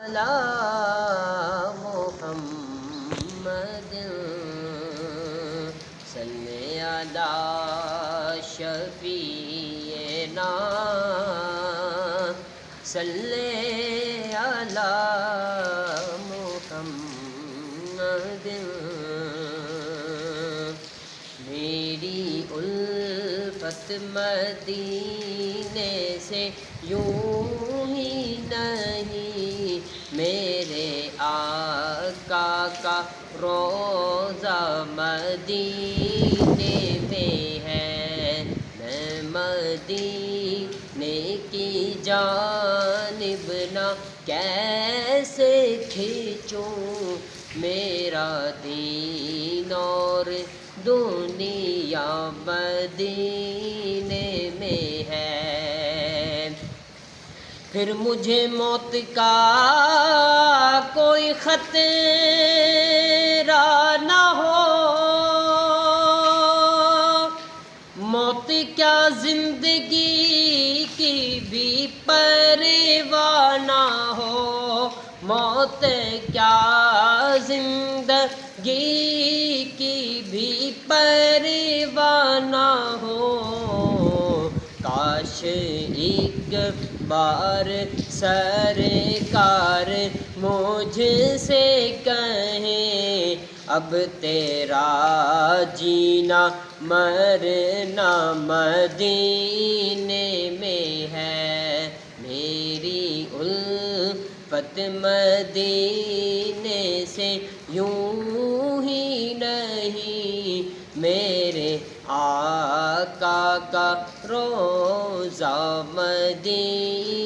علی محمد صلی علی شفیعنا صلی علی محمد میری الفت مدینے سے یوں ہی نہیں، میرے آقا کا روضہ مدینے میں ہے، میں مدینے کی جانب نہ کیسے کھینچوں، میرا دین اور دنیا مدینے میں ہے۔ پھر مجھے موت کا کوئی خطرہ نہ ہو، موت کیا زندگی کی بھی پرواہ نہ ہو، موت کیا زندگی کی بھی پرواہ نہ ہو، کاش ایک بار سرکار مجھ سے کہیں، اب تیرا جینا مرنا مدینے میں ہے، میری الفت مدینے سے یوں ہی نہیں، میرے آقا کا روضہ مدینے